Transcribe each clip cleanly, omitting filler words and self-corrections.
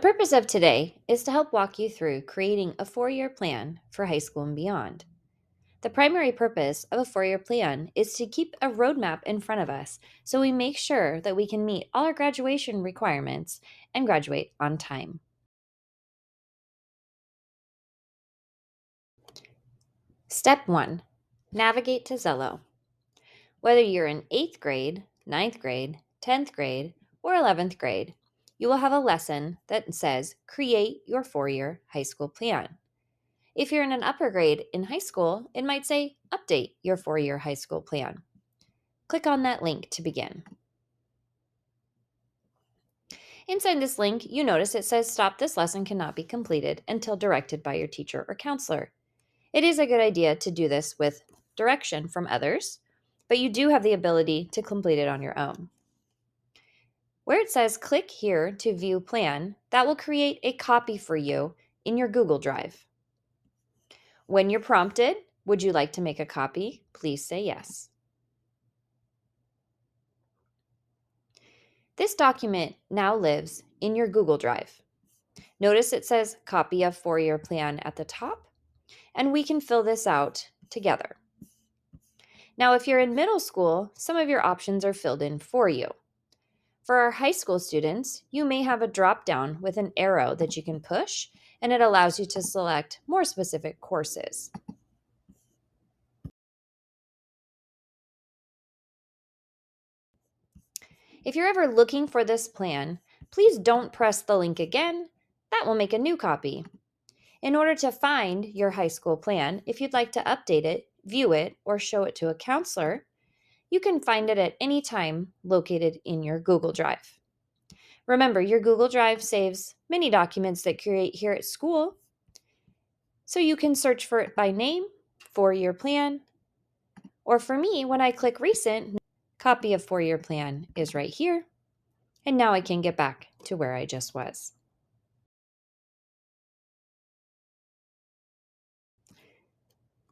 purpose of today is to help walk you through creating a 4-year plan for high school and beyond. The primary purpose of a 4-year plan is to keep a roadmap in front of us so we make sure that we can meet all our graduation requirements and graduate on time. Step 1. Navigate to Zello. Whether you're in 8th grade, 9th grade, 10th grade, or 11th grade, you will have a lesson that says Create Your 4-Year High School Plan. If you're in an upper grade in high school, it might say Update Your 4-Year High School Plan. Click on that link to begin. Inside this link, you notice it says Stop, this lesson cannot be completed until directed by your teacher or counselor. It is a good idea to do this with direction from others, but you do have the ability to complete it on your own. Where it says click here to view plan, that will create a copy for you in your Google Drive. When you're prompted, would you like to make a copy? Please say yes. This document now lives in your Google Drive. Notice it says copy of 4-year plan at the top, and we can fill this out together. Now, if you're in middle school, some of your options are filled in for you. For our high school students, you may have a drop-down with an arrow that you can push, and it allows you to select more specific courses. If you're ever looking for this plan, please don't press the link again. That will make a new copy. In order to find your high school plan, if you'd like to update it, view it, or show it to a counselor, you can find it at any time located in your Google Drive. Remember, your Google Drive saves many documents that create here at school, so you can search for it by name, 4-year plan, or for me, when I click recent, copy of 4-year plan is right here, and now I can get back to where I just was.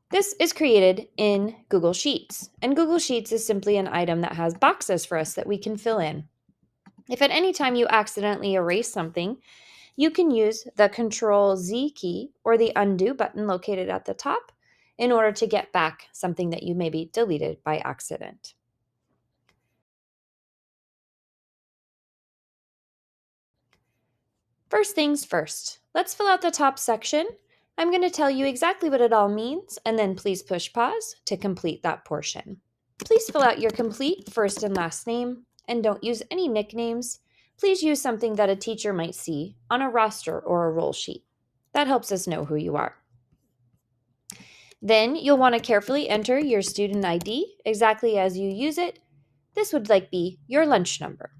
This is created in Google Sheets, and Google Sheets is simply an item that has boxes for us that we can fill in. If at any time you accidentally erase something, you can use the Control-Z key or the undo button located at the top in order to get back something that you maybe deleted by accident. First things first, let's fill out the top section. I'm going to tell you exactly what it all means, and then please push pause to complete that portion. Please fill out your complete first and last name, and don't use any nicknames. Please use something that a teacher might see on a roster or a roll sheet. That helps us know who you are. Then you'll want to carefully enter your student ID exactly as you use it. This would be your lunch number.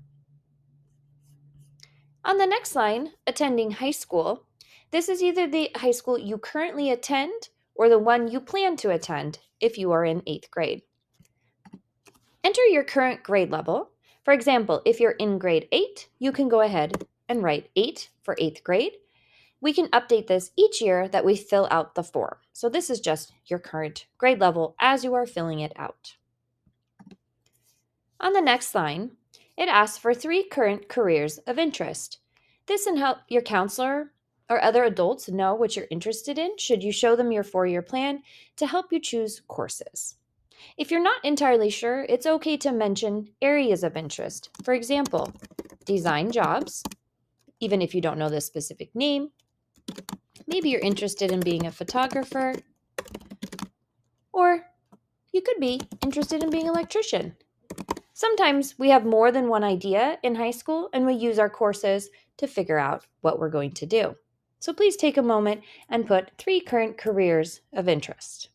On the next line, attending high school, this is either the high school you currently attend or the one you plan to attend if you are in 8th grade. Enter your current grade level. For example, if you're in grade 8, you can go ahead and write 8 for 8th grade. We can update this each year that we fill out the form. So this is just your current grade level as you are filling it out. On the next line, it asks for 3 current careers of interest. This can help your counselor or other adults know what you're interested in should you show them your 4-year plan to help you choose courses. If you're not entirely sure, it's okay to mention areas of interest. For example, design jobs, even if you don't know the specific name. Maybe you're interested in being a photographer, or you could be interested in being an electrician. Sometimes we have more than one idea in high school, and we use our courses to figure out what we're going to do. So please take a moment and put 3 current careers of interest.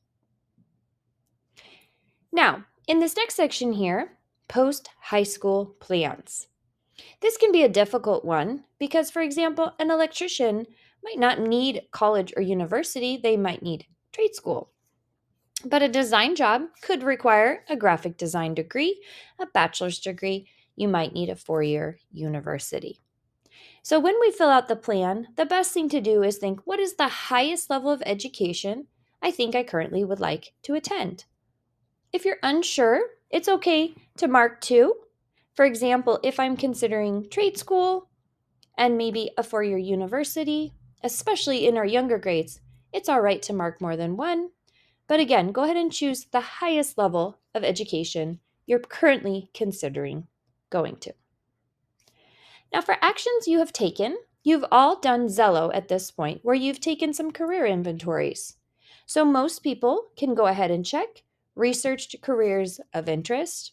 Now, in this next section here, post-high school plans. This can be a difficult one because, for example, an electrician might not need college or university, they might need trade school. But a design job could require a graphic design degree, a bachelor's degree. You might need a 4-year university. So when we fill out the plan, the best thing to do is think, what is the highest level of education I think I currently would like to attend? If you're unsure, it's okay to mark 2. For example, if I'm considering trade school, and maybe a four-year university. Especially in our younger grades, it's all right to mark more than one. But again, go ahead and choose the highest level of education you're currently considering going to. Now, for actions you have taken, you've all done Zello at this point, where you've taken some career inventories. So most people can go ahead and check researched careers of interest.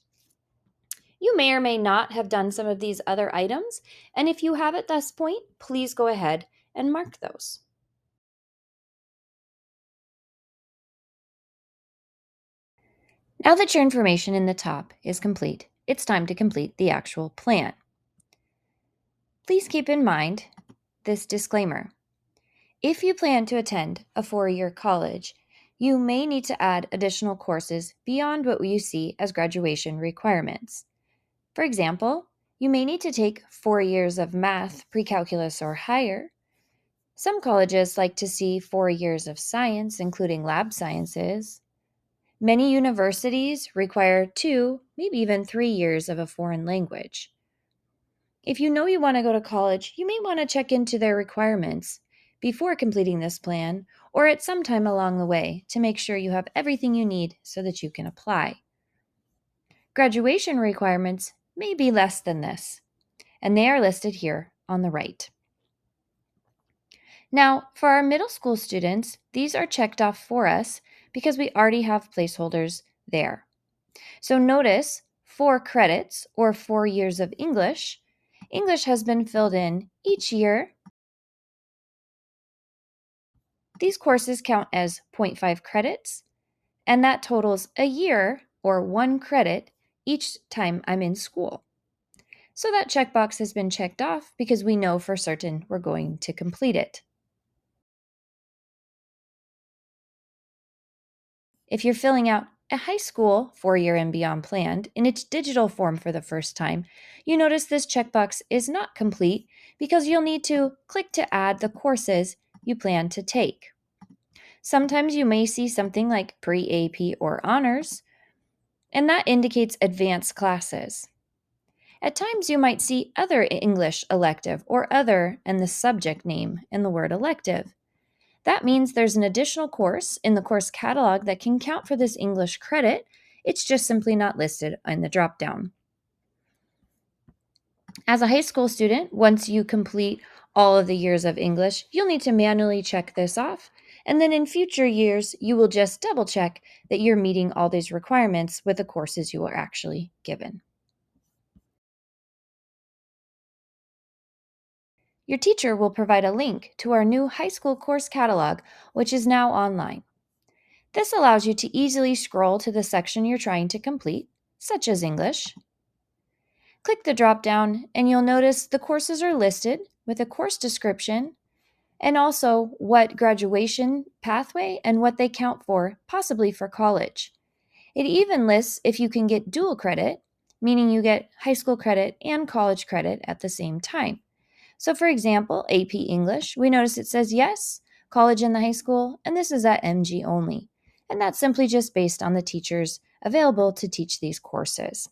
You may or may not have done some of these other items, and if you have at this point, please go ahead and mark those. Now that your information in the top is complete, it's time to complete the actual plan. Please keep in mind this disclaimer. If you plan to attend a four-year college, you may need to add additional courses beyond what you see as graduation requirements. For example, you may need to take 4 years of math, pre-calculus, or higher. Some colleges like to see 4 years of science, including lab sciences. Many universities require 2, maybe even 3 years of a foreign language. If you know you want to go to college, you may want to check into their requirements before completing this plan or at some time along the way to make sure you have everything you need so that you can apply. Graduation requirements may be less than this, and they are listed here on the right. Now, for our middle school students, these are checked off for us because we already have placeholders there. So notice 4 credits or 4 years of English. English has been filled in each year. These courses count as 0.5 credits, and that totals a year or 1 credit each time I'm in school. So that checkbox has been checked off because we know for certain we're going to complete it. If you're filling out a high school 4-year and beyond plan in its digital form for the first time, you notice this checkbox is not complete because you'll need to click to add the courses you plan to take. Sometimes you may see something like pre-AP or honors, and that indicates advanced classes. At times you might see other English elective or other and the subject name in the word elective. That means there's an additional course in the course catalog that can count for this English credit. It's just simply not listed in the dropdown. As a high school student, once you complete all of the years of English, you'll need to manually check this off. And then in future years, you will just double check that you're meeting all these requirements with the courses you are actually given. Your teacher will provide a link to our new high school course catalog, which is now online. This allows you to easily scroll to the section you're trying to complete, such as English. Click the drop-down and you'll notice the courses are listed with a course description and also what graduation pathway and what they count for, possibly for college. It even lists if you can get dual credit, meaning you get high school credit and college credit at the same time. So for example, AP English, we notice it says yes, college and the high school, and this is at MG only. And that's simply just based on the teachers available to teach these courses.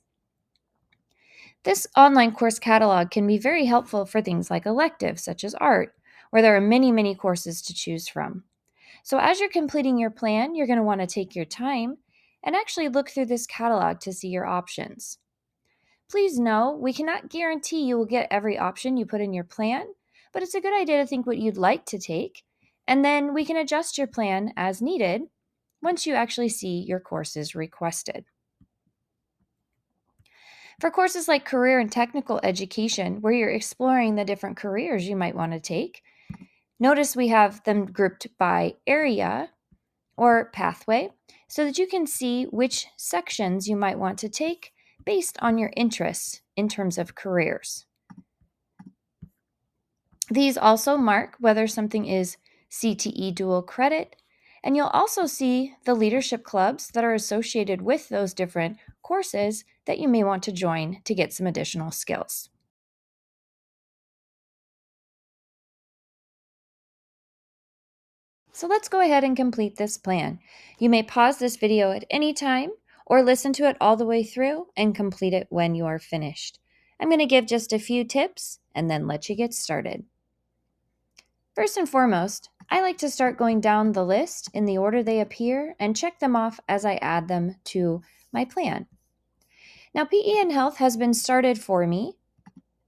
This online course catalog can be very helpful for things like electives, such as art, where there are many courses to choose from. So as you're completing your plan, you're going to want to take your time and actually look through this catalog to see your options. Please know, we cannot guarantee you will get every option you put in your plan, but it's a good idea to think what you'd like to take, and then we can adjust your plan as needed once you actually see your courses requested. For courses like career and technical education, where you're exploring the different careers you might want to take, notice we have them grouped by area or pathway so that you can see which sections you might want to take based on your interests in terms of careers. These also mark whether something is CTE dual credit, and you'll also see the leadership clubs that are associated with those different courses that you may want to join to get some additional skills. So let's go ahead and complete this plan. You may pause this video at any time or listen to it all the way through and complete it when you are finished. I'm going to give just a few tips and then let you get started. First and foremost, I like to start going down the list in the order they appear and check them off as I add them to my plan. Now, PE and health has been started for me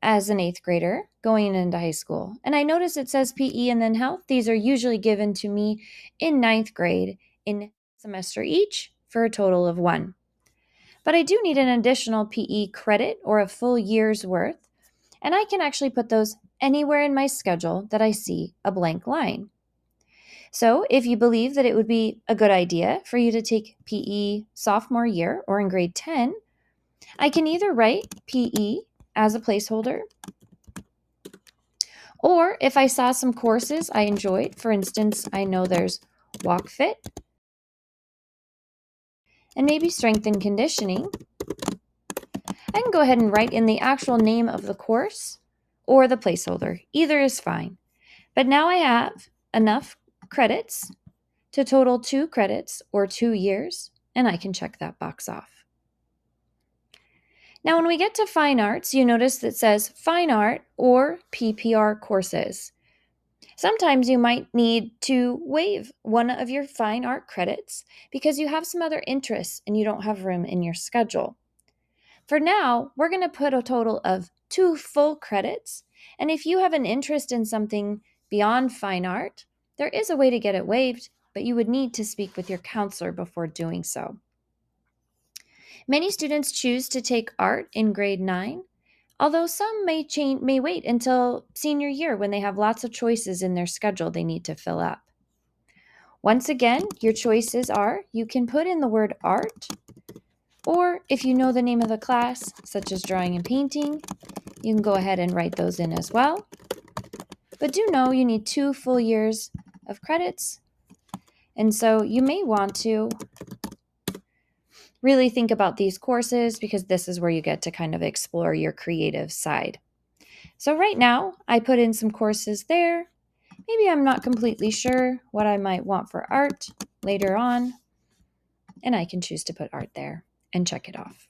as an 8th grader going into high school. And I notice it says PE and then health. These are usually given to me in 9th grade in semester each for a total of 1. But I do need an additional PE credit or a full year's worth, and I can actually put those anywhere in my schedule that I see a blank line. So if you believe that it would be a good idea for you to take PE sophomore year or in grade 10, I can either write PE as a placeholder, or if I saw some courses I enjoyed, for instance, I know there's Walk Fit and maybe Strength and Conditioning, I can go ahead and write in the actual name of the course or the placeholder. Either is fine. But now I have enough credits to total 2 credits or 2 years, and I can check that box off. Now, when we get to fine arts, you notice that says fine art or PPR courses. Sometimes you might need to waive one of your fine art credits because you have some other interests and you don't have room in your schedule. For now, we're going to put a total of 2 full credits, and if you have an interest in something beyond fine art, there is a way to get it waived, but you would need to speak with your counselor before doing so. Many students choose to take art in grade 9, although some may wait until senior year when they have lots of choices in their schedule they need to fill up. Once again, your choices are you can put in the word art, or if you know the name of the class, such as drawing and painting, you can go ahead and write those in as well. But do know you need 2 full years of credits, and so you may want to really think about these courses because this is where you get to kind of explore your creative side. So right now, I put in some courses there. Maybe I'm not completely sure what I might want for art later on, and I can choose to put art there and check it off.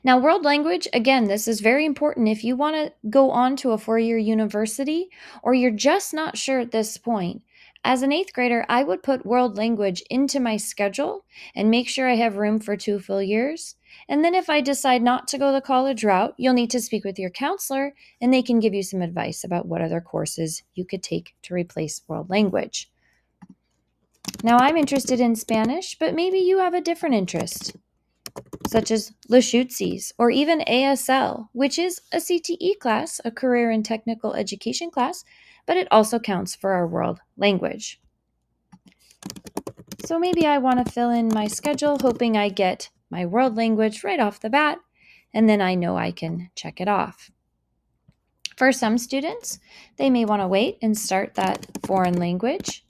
Now, world language, again, this is very important if you want to go on to a 4-year university or you're just not sure at this point. As an 8th grader, I would put world language into my schedule and make sure I have room for 2 full years. And then if I decide not to go the college route, you'll need to speak with your counselor and they can give you some advice about what other courses you could take to replace world language. Now, I'm interested in Spanish, but maybe you have a different interest, such as Lashootsies or even ASL, which is a CTE class, a career and technical education class, but it also counts for our world language. So maybe I want to fill in my schedule, hoping I get my world language right off the bat, and then I know I can check it off. For some students, they may want to wait and start that foreign language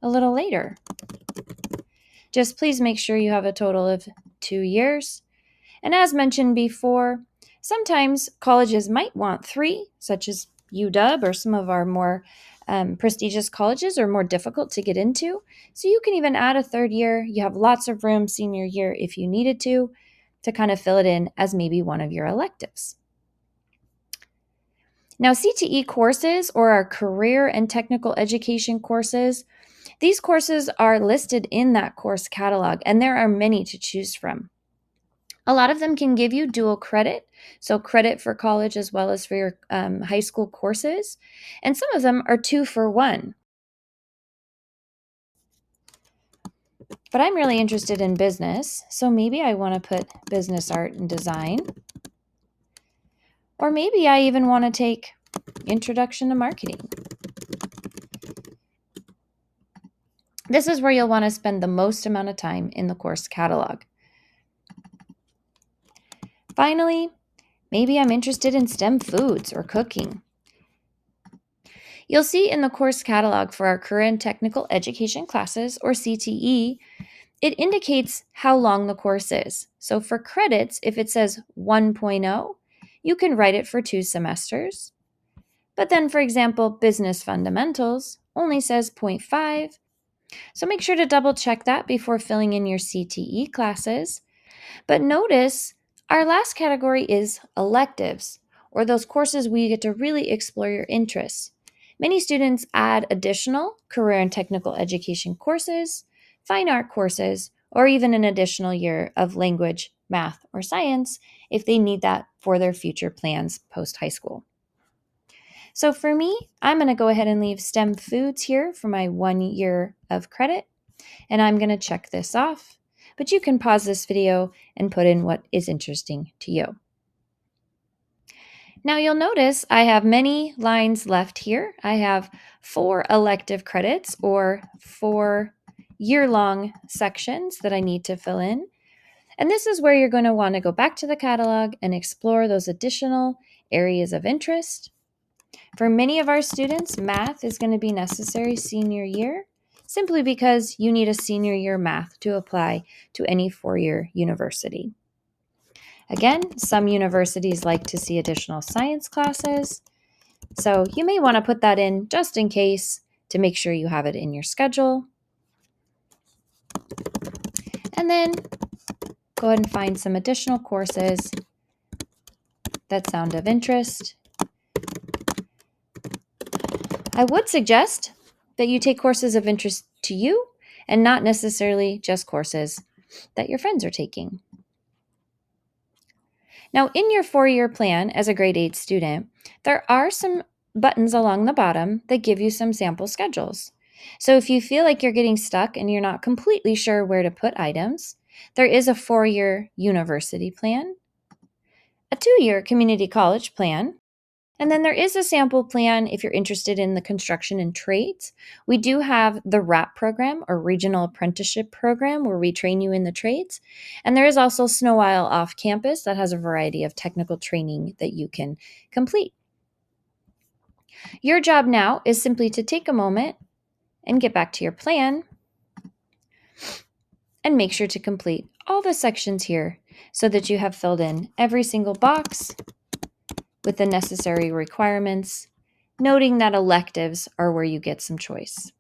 a little later. Just please make sure you have a total of 2 years. And as mentioned before, sometimes colleges might want 3, such as UW or some of our more prestigious colleges are more difficult to get into. So you can even add a 3rd year. You have lots of room senior year if you needed to kind of fill it in as maybe one of your electives. Now, CTE courses or our career and technical education courses, these courses are listed in that course catalog, and there are many to choose from. A lot of them can give you dual credit, so credit for college as well as for your high school courses, and some of them are 2 for 1. But I'm really interested in business, so maybe I want to put business art and design, or maybe I even want to take introduction to marketing. This is where you'll want to spend the most amount of time in the course catalog. Finally, maybe I'm interested in STEM foods or cooking. You'll see in the course catalog for our career and technical education classes, or CTE, it indicates how long the course is. So for credits, if it says 1.0, you can write it for 2 semesters. But then, for example, business fundamentals only says 0.5. So make sure to double check that before filling in your CTE classes. But notice Our last category is electives, or those courses where you get to really explore your interests. Many students add additional career and technical education courses, fine art courses, or even an additional year of language, math, or science if they need that for their future plans post high school. So for me, I'm going to go ahead and leave STEM foods here for my 1 year of credit, and I'm going to check this off. But you can pause this video and put in what is interesting to you. Now you'll notice I have many lines left here. I have 4 elective credits or 4 year-long sections that I need to fill in. And this is where you're going to want to go back to the catalog and explore those additional areas of interest. For many of our students, math is going to be necessary senior year, simply because you need a senior year math to apply to any 4-year university. Again, some universities like to see additional science classes, so you may want to put that in just in case to make sure you have it in your schedule. And then go ahead and find some additional courses that sound of interest. I would suggest that you take courses of interest to you and not necessarily just courses that your friends are taking. Now, in your 4-year plan as a grade 8 student, there are some buttons along the bottom that give you some sample schedules. So if you feel like you're getting stuck and you're not completely sure where to put items, there is a 4-year university plan, a 2-year community college plan, and then there is a sample plan if you're interested in the construction and trades. We do have the RAP program, or Regional Apprenticeship Program, where we train you in the trades. And there is also Snow Isle off campus that has a variety of technical training that you can complete. Your job now is simply to take a moment and get back to your plan and make sure to complete all the sections here so that you have filled in every single box with the necessary requirements, noting that electives are where you get some choice.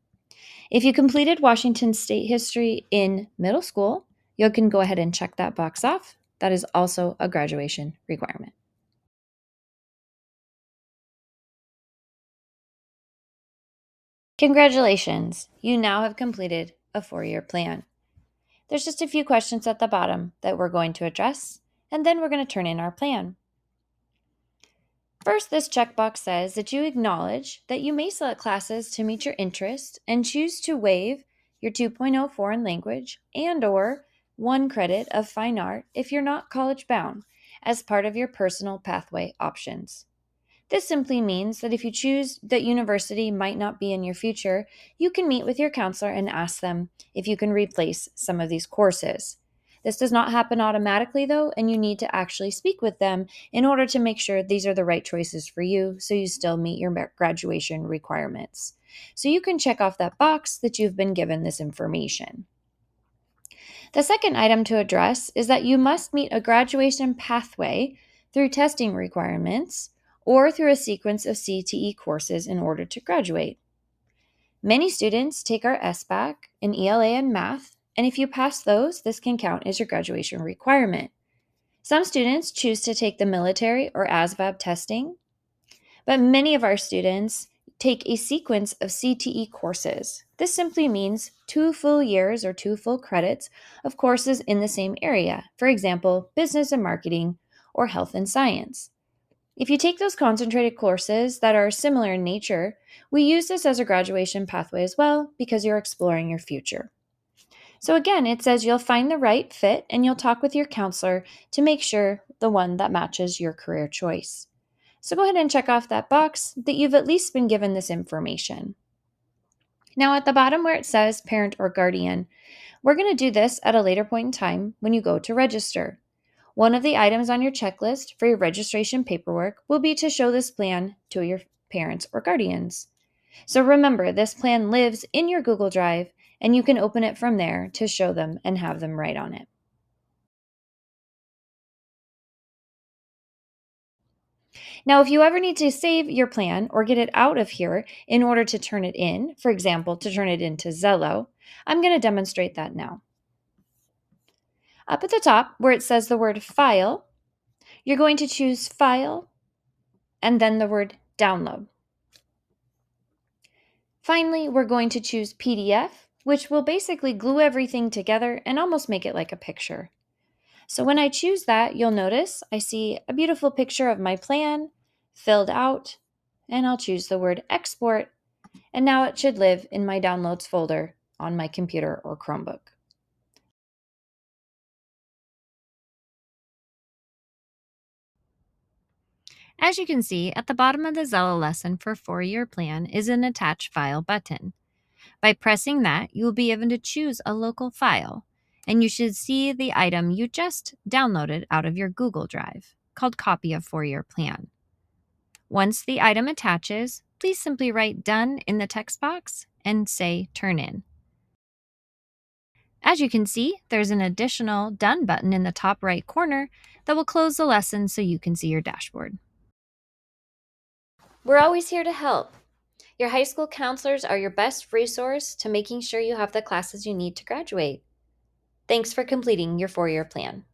If you completed Washington State history in middle school, you can go ahead and check that box off. That is also a graduation requirement. Congratulations, you now have completed a 4-year plan. There's just a few questions at the bottom that we're going to address, and then we're going to turn in our plan. First, this checkbox says that you acknowledge that you may select classes to meet your interest and choose to waive your 2.0 foreign language and/or 1 credit of fine art if you're not college bound as part of your personal pathway options. This simply means that if you choose that university might not be in your future, you can meet with your counselor and ask them if you can replace some of these courses. This does not happen automatically, though, and you need to actually speak with them in order to make sure these are the right choices for you so you still meet your graduation requirements. So you can check off that box that you've been given this information. The second item to address is that you must meet a graduation pathway through testing requirements or through a sequence of CTE courses in order to graduate. Many students take our SBAC in ELA and math, and if you pass those, this can count as your graduation requirement. Some students choose to take the military or ASVAB testing, but many of our students take a sequence of CTE courses. This simply means 2 full years or 2 full credits of courses in the same area, for example, business and marketing or health and science. If you take those concentrated courses that are similar in nature, we use this as a graduation pathway as well because you're exploring your future. So again, it says you'll find the right fit and you'll talk with your counselor to make sure the one that matches your career choice. So go ahead and check off that box that you've at least been given this information. Now at the bottom where it says parent or guardian, we're going to do this at a later point in time when you go to register. One of the items on your checklist for your registration paperwork will be to show this plan to your parents or guardians. So remember, this plan lives in your Google Drive, and you can open it from there to show them and have them write on it. Now, if you ever need to save your plan or get it out of here in order to turn it in, for example, to turn it into Zello, I'm going to demonstrate that now. Up at the top, where it says the word File, You're going to choose File and then the word Download. Finally, we're going to choose PDF, which will basically glue everything together and almost make it like a picture. So when I choose that, you'll notice I see a beautiful picture of my plan filled out, and I'll choose the word Export, and now it should live in my Downloads folder on my computer or Chromebook. As you can see, at the bottom of the Zello lesson for 4-year plan is an Attach File button. By pressing that, you will be able to choose a local file, and you should see the item you just downloaded out of your Google Drive, called Copy of 4-Year Plan. Once the item attaches, please simply write Done in the text box and say Turn in. As you can see, there's an additional Done button in the top right corner that will close the lesson so you can see your dashboard. We're always here to help. Your high school counselors are your best resource to making sure you have the classes you need to graduate. Thanks for completing your 4-year plan.